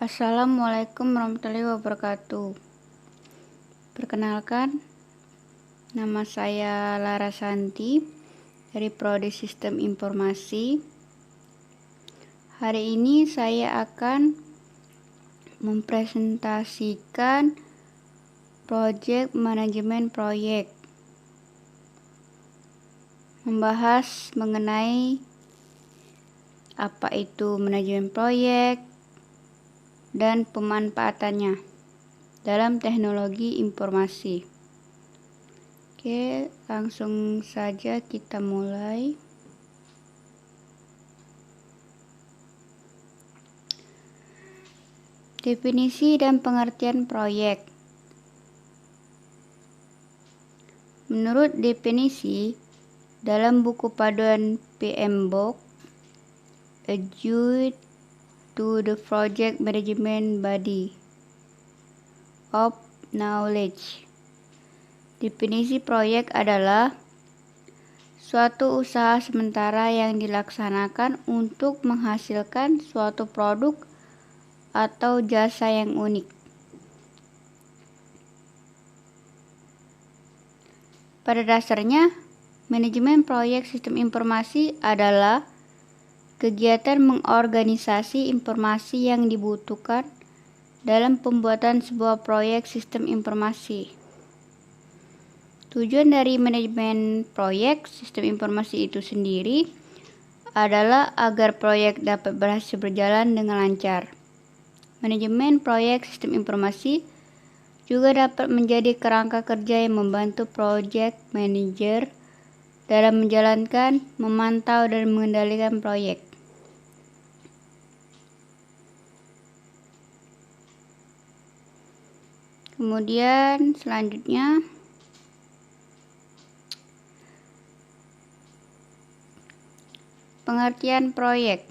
Assalamualaikum warahmatullahi wabarakatuh. Perkenalkan, nama saya Lara Santi dari Prodi Sistem Informasi. Hari ini saya akan mempresentasikan proyek manajemen proyek, membahas mengenai apa itu manajemen proyek dan pemanfaatannya dalam teknologi informasi. Oke, langsung saja kita mulai. Definisi dan pengertian proyek. Menurut definisi dalam buku paduan PMBOK, a guide to the project management body of knowledge. Definisi proyek adalah suatu usaha sementara yang dilaksanakan untuk menghasilkan suatu produk atau jasa yang unik. Pada dasarnya, manajemen proyek sistem informasi adalah kegiatan mengorganisasi informasi yang dibutuhkan dalam pembuatan sebuah proyek sistem informasi. Tujuan dari manajemen proyek sistem informasi itu sendiri adalah agar proyek dapat berhasil berjalan dengan lancar. Manajemen proyek sistem informasi juga dapat menjadi kerangka kerja yang membantu project manager dalam menjalankan, memantau, dan mengendalikan proyek. Kemudian selanjutnya pengertian proyek.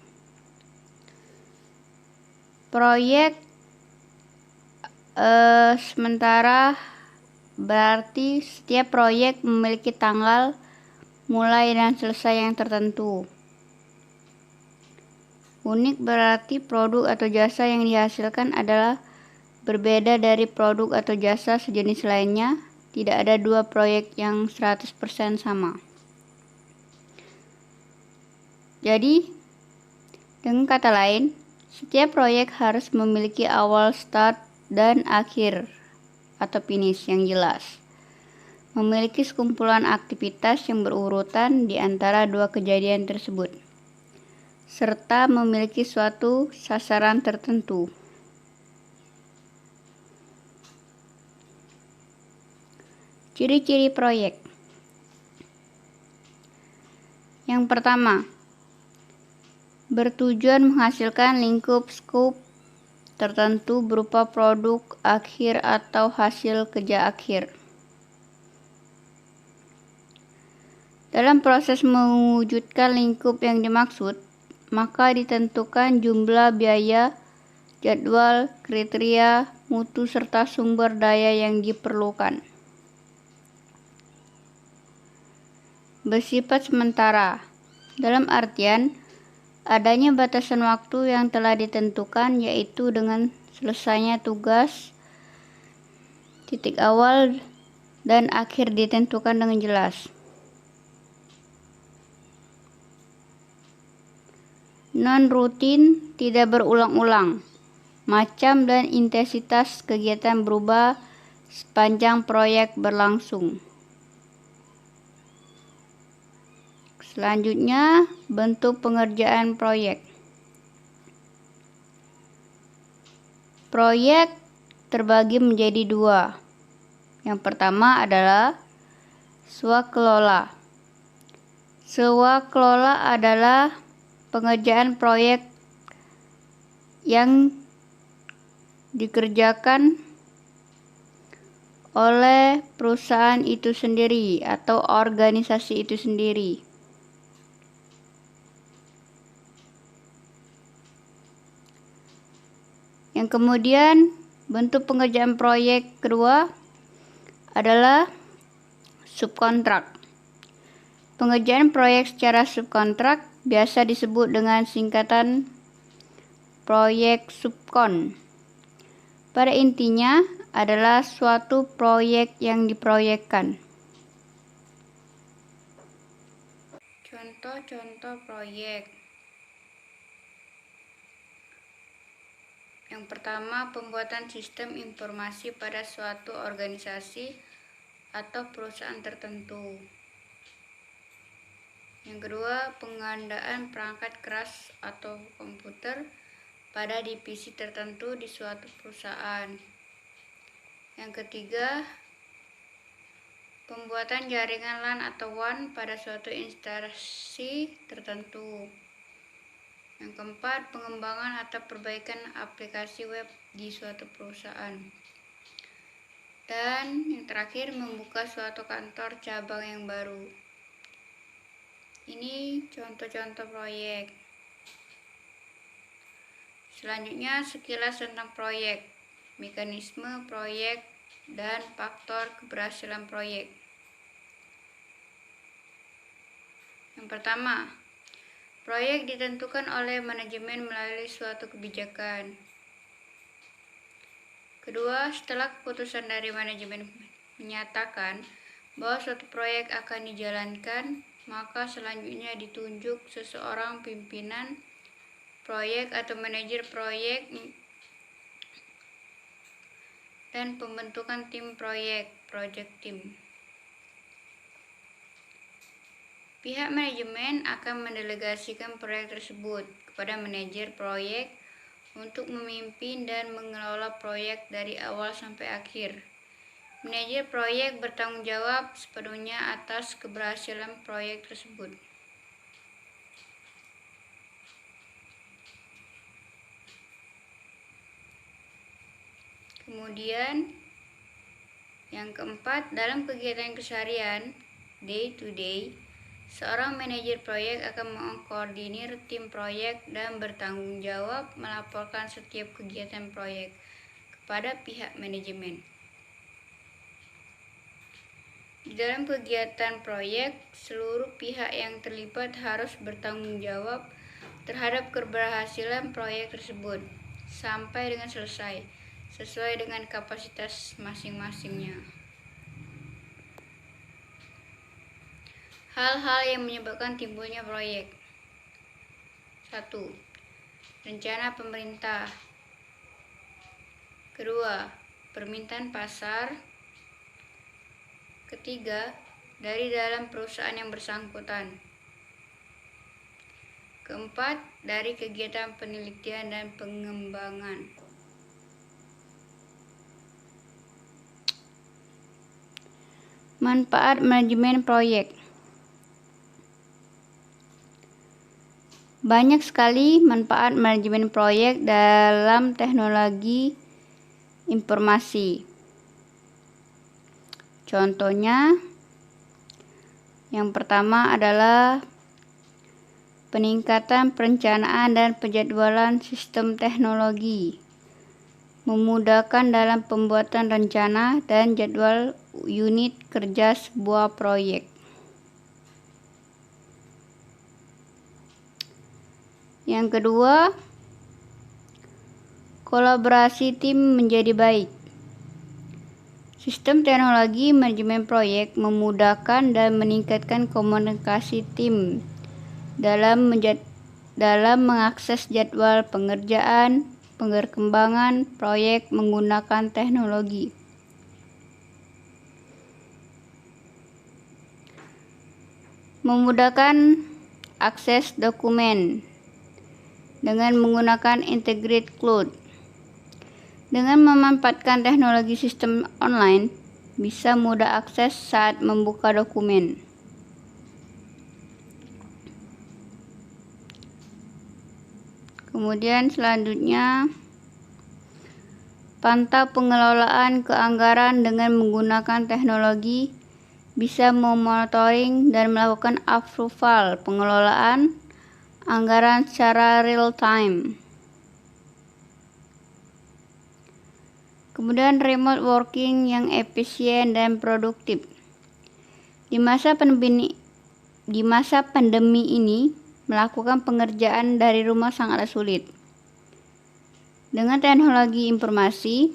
Proyek sementara berarti setiap proyek memiliki tanggal mulai dan selesai yang tertentu. Unik berarti produk atau jasa yang dihasilkan adalah berbeda dari produk atau jasa sejenis lainnya. Tidak ada dua proyek yang 100% sama. Jadi, dengan kata lain, setiap proyek harus memiliki awal, start, dan akhir atau finish yang jelas. Memiliki sekumpulan aktivitas yang berurutan di antara dua kejadian tersebut, serta memiliki suatu sasaran tertentu. Ciri-ciri proyek. Yang pertama, bertujuan menghasilkan lingkup skop tertentu berupa produk akhir atau hasil kerja akhir. Dalam proses mewujudkan lingkup yang dimaksud, maka ditentukan jumlah biaya, jadwal, kriteria, mutu, serta sumber daya yang diperlukan. Bersifat sementara, dalam artian adanya batasan waktu yang telah ditentukan, yaitu dengan selesainya tugas, titik awal dan akhir ditentukan dengan jelas. Non-rutin, tidak berulang-ulang. Macam dan intensitas kegiatan berubah sepanjang proyek berlangsung. Selanjutnya, bentuk pengerjaan proyek. Proyek terbagi menjadi dua. Yang pertama adalah swakelola. Swakelola adalah pengerjaan proyek yang dikerjakan oleh perusahaan itu sendiri atau organisasi itu sendiri. Yang kemudian bentuk pengerjaan proyek kedua adalah subkontrak. Pengerjaan proyek secara subkontrak biasa disebut dengan singkatan proyek subkon. Pada intinya adalah suatu proyek yang diproyekkan. Contoh-contoh proyek. Yang pertama, pembuatan sistem informasi pada suatu organisasi atau perusahaan tertentu. Yang kedua, pengadaan perangkat keras atau komputer pada divisi tertentu di suatu perusahaan. Yang ketiga, pembuatan jaringan LAN atau WAN pada suatu instansi tertentu. Yang keempat, pengembangan atau perbaikan aplikasi web di suatu perusahaan. Dan yang terakhir, membuka suatu kantor cabang yang baru. Ini contoh-contoh proyek. Selanjutnya, sekilas tentang proyek, mekanisme proyek, dan faktor keberhasilan proyek. Yang pertama, proyek ditentukan oleh manajemen melalui suatu kebijakan. Kedua, setelah keputusan dari manajemen menyatakan bahwa suatu proyek akan dijalankan, maka selanjutnya ditunjuk seseorang pimpinan proyek atau manajer proyek dan pembentukan tim proyek, project team. Pihak manajemen akan mendelegasikan proyek tersebut kepada manajer proyek untuk memimpin dan mengelola proyek dari awal sampai akhir. Manajer proyek bertanggung jawab sepenuhnya atas keberhasilan proyek tersebut. Kemudian, yang keempat, dalam kegiatan keseharian, day to day, seorang manajer proyek akan mengkoordinir tim proyek dan bertanggung jawab melaporkan setiap kegiatan proyek kepada pihak manajemen. Di dalam kegiatan proyek, seluruh pihak yang terlibat harus bertanggung jawab terhadap keberhasilan proyek tersebut sampai dengan selesai, sesuai dengan kapasitas masing-masingnya. Hal-hal yang menyebabkan timbulnya proyek. 1. Rencana pemerintah. Kedua, permintaan pasar. Ketiga, dari dalam perusahaan yang bersangkutan. Keempat, dari kegiatan penelitian dan pengembangan. Manfaat manajemen proyek. Banyak sekali manfaat manajemen proyek dalam teknologi informasi. Contohnya, yang pertama adalah peningkatan perencanaan dan penjadwalan sistem teknologi, memudahkan dalam pembuatan rencana dan jadwal unit kerja sebuah proyek. Yang kedua, kolaborasi tim menjadi baik. Sistem teknologi manajemen proyek memudahkan dan meningkatkan komunikasi tim dalam mengakses jadwal pengerjaan, pengembangan proyek menggunakan teknologi. Memudahkan akses dokumen dengan menggunakan integrated cloud. Dengan memanfaatkan teknologi sistem online, bisa mudah akses saat membuka dokumen. Kemudian selanjutnya, pantau pengelolaan keanggaran dengan menggunakan teknologi, bisa memonitoring dan melakukan approval pengelolaan anggaran secara real time. Kemudian remote working yang efisien dan produktif. Di masa pandemi ini, melakukan pengerjaan dari rumah sangatlah sulit. Dengan teknologi informasi,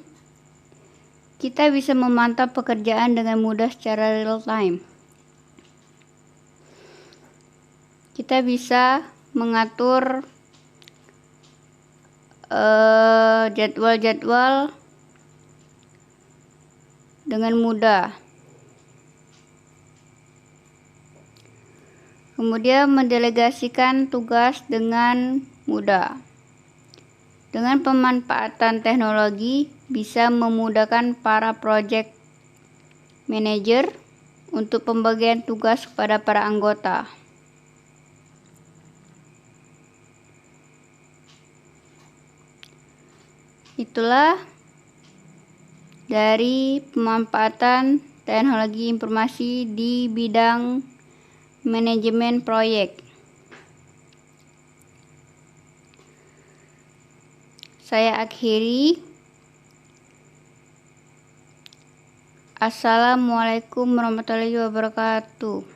Kita bisa memantau pekerjaan dengan mudah secara real time. Kita bisa mengatur jadwal-jadwal dengan mudah. Kemudian mendelegasikan tugas dengan mudah. Dengan pemanfaatan teknologi bisa memudahkan para project manager untuk pembagian tugas kepada para anggota. Itulah dari pemanfaatan teknologi informasi di bidang manajemen proyek. Saya akhiri. Assalamualaikum warahmatullahi wabarakatuh.